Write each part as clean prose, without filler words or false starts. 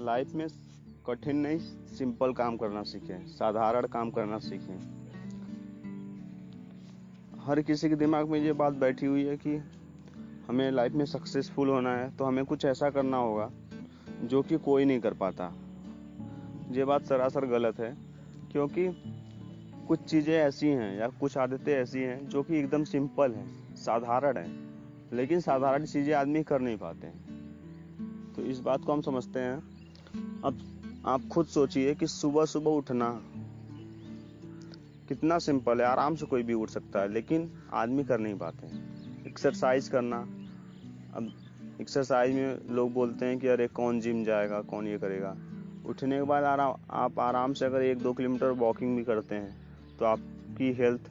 Life में कठिन नहीं, सिंपल काम करना सीखें, साधारण काम करना सीखें। हर किसी के दिमाग में ये बात बैठी हुई है कि हमें लाइफ में सक्सेसफुल होना है तो हमें कुछ ऐसा करना होगा जो कि कोई नहीं कर पाता। ये बात सरासर गलत है, क्योंकि कुछ चीज़ें ऐसी हैं या कुछ आदतें ऐसी हैं जो कि एकदम सिंपल हैं, साधारण हैं, लेकिन साधारण चीज़ें आदमी कर नहीं पाते हैं। तो इस बात को हम समझते हैं। अब आप खुद सोचिए कि सुबह सुबह उठना कितना सिंपल है, आराम से कोई भी उठ सकता है, लेकिन आदमी कर नहीं पाते हैं। एक्सरसाइज करना, अब एक्सरसाइज में लोग बोलते हैं कि अरे कौन जिम जाएगा, कौन ये करेगा। उठने के बाद आप आराम से अगर 1-2 किलोमीटर वॉकिंग भी करते हैं तो आपकी हेल्थ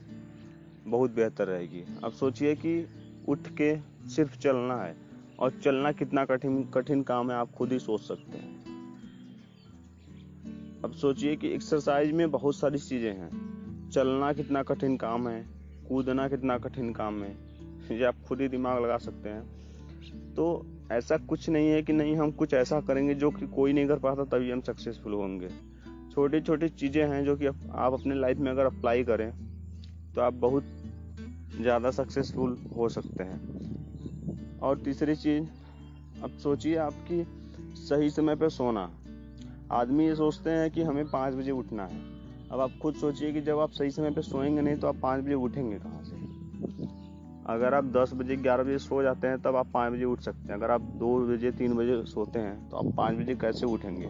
बहुत बेहतर रहेगी। अब सोचिए कि उठ के सिर्फ चलना है, और चलना कितना कठिन काम है, आप खुद ही सोच सकते हैं। अब सोचिए कि एक्सरसाइज में बहुत सारी चीज़ें हैं, चलना कितना कठिन काम है, कूदना कितना कठिन काम है, ये आप खुद ही दिमाग लगा सकते हैं। तो ऐसा कुछ नहीं है कि नहीं हम कुछ ऐसा करेंगे जो कि कोई नहीं कर पाता तभी हम सक्सेसफुल होंगे। छोटी छोटी चीज़ें हैं जो कि आप अपने लाइफ में अगर अप्लाई करें तो आप बहुत ज़्यादा सक्सेसफुल हो सकते हैं। और तीसरी चीज़, अब सोचिए आपकी सही समय पर सोना। आदमी ये सोचते हैं कि हमें 5 बजे उठना है। अब आप खुद सोचिए कि जब आप सही समय पर सोएंगे नहीं तो आप 5 बजे उठेंगे कहाँ से। अगर आप 10 बजे 11 बजे सो जाते हैं तब आप 5 बजे उठ सकते हैं। अगर आप 2 बजे 3 बजे सोते हैं तो आप 5 बजे कैसे उठेंगे।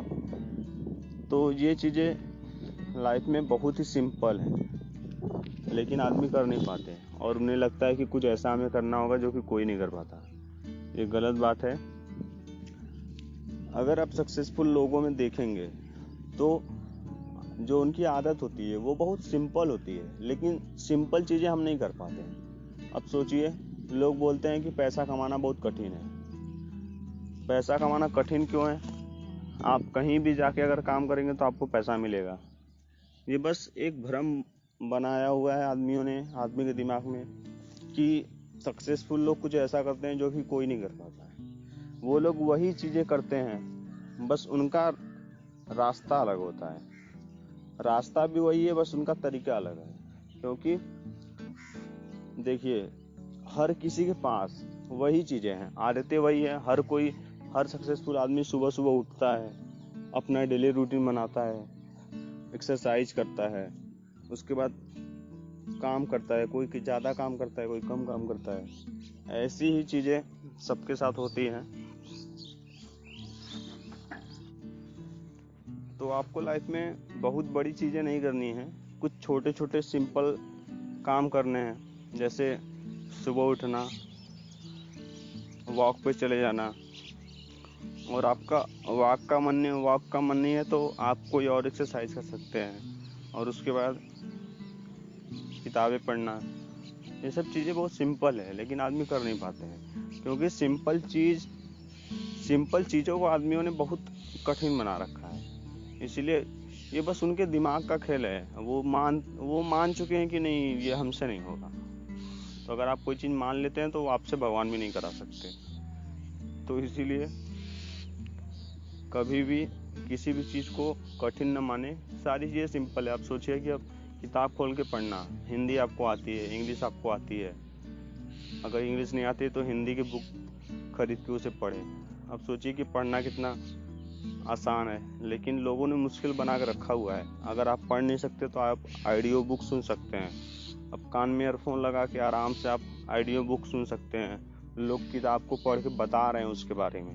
तो ये चीज़ें लाइफ में बहुत ही सिंपल हैं, लेकिन आदमी कर नहीं पाते और उन्हें लगता है कि कुछ ऐसा हमें करना होगा जो कि कोई नहीं कर पाता। ये गलत बात है। अगर आप सक्सेसफुल लोगों में देखेंगे तो जो उनकी आदत होती है वो बहुत सिंपल होती है, लेकिन सिंपल चीज़ें हम नहीं कर पाते हैं। अब सोचिए, लोग बोलते हैं कि पैसा कमाना बहुत कठिन है। पैसा कमाना कठिन क्यों है? आप कहीं भी जाके अगर काम करेंगे तो आपको पैसा मिलेगा। ये बस एक भ्रम बनाया हुआ है आदमियों ने, आदमी के दिमाग में, कि सक्सेसफुल लोग कुछ ऐसा करते हैं जो कि कोई नहीं कर पाता है। वो लोग वही चीज़ें करते हैं, बस उनका रास्ता अलग होता है। रास्ता भी वही है, बस उनका तरीका अलग है। क्योंकि देखिए, हर किसी के पास वही चीज़ें हैं, आदतें वही है। हर सक्सेसफुल आदमी सुबह सुबह उठता है, अपना डेली रूटीन बनाता है, एक्सरसाइज करता है, उसके बाद काम करता है। कोई ज़्यादा काम करता है, कोई कम काम करता है। ऐसी ही चीज़ें सबके साथ होती हैं। तो आपको लाइफ में बहुत बड़ी चीज़ें नहीं करनी है, कुछ छोटे छोटे सिंपल काम करने हैं। जैसे सुबह उठना, वॉक पे चले जाना, और आपका वॉक का मन नहीं है तो आप कोई और एक्सरसाइज कर सकते हैं। और उसके बाद किताबें पढ़ना। ये सब चीज़ें बहुत सिंपल है, लेकिन आदमी कर नहीं पाते हैं, क्योंकि सिंपल चीज़ों को आदमियों ने बहुत कठिन बना रखा है। इसीलिए ये बस उनके दिमाग का खेल है। वो मान चुके हैं कि नहीं, ये हमसे नहीं होगा। तो अगर आप कोई चीज़ मान लेते हैं तो वो आपसे भगवान भी नहीं करा सकते। तो इसीलिए कभी भी किसी भी चीज़ को कठिन न माने, सारी चीज़ें सिंपल है। आप सोचिए कि अब किताब खोल के पढ़ना, हिंदी आपको आती है, इंग्लिश आपको आती है। अगर इंग्लिश नहीं आती है तो हिंदी की बुक खरीद के उसे पढ़ें। अब सोचिए कि पढ़ना कितना आसान है, लेकिन लोगों ने मुश्किल बना कर रखा हुआ है। अगर आप पढ़ नहीं सकते तो आप ऑडियो बुक सुन सकते हैं। अब कान में ईयरफोन लगा के आराम से आप ऑडियो बुक सुन सकते हैं। लोग किताब को पढ़ के बता रहे हैं उसके बारे में।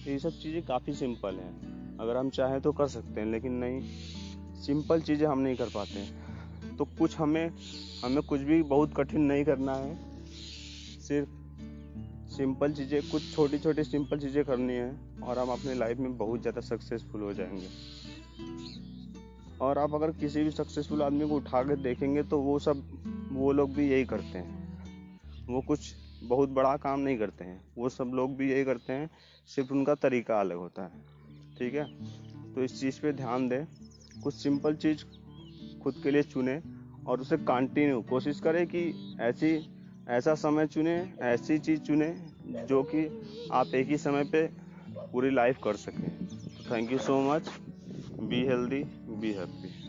ये सब चीज़ें काफ़ी सिंपल हैं, अगर हम चाहें तो कर सकते हैं, लेकिन नहीं, सिंपल चीज़ें हम नहीं कर पाते। तो कुछ हमें कुछ भी बहुत कठिन नहीं करना है, सिर्फ सिंपल चीज़ें, कुछ छोटी छोटी सिंपल चीज़ें करनी है, और हम अपने लाइफ में बहुत ज़्यादा सक्सेसफुल हो जाएंगे। और आप अगर किसी भी सक्सेसफुल आदमी को उठा कर देखेंगे तो वो लोग भी यही करते हैं। वो कुछ बहुत बड़ा काम नहीं करते हैं, वो सब लोग भी यही करते हैं, सिर्फ उनका तरीका अलग होता है। ठीक है, तो इस चीज़ पे ध्यान दें। कुछ सिंपल चीज़ खुद के लिए चुने और उसे कंटिन्यू कोशिश करें कि ऐसा समय चुने, ऐसी चीज़ चुने जो कि आप एक ही समय पे पूरी लाइफ कर सकें। Thank you so much. Be healthy, be happy.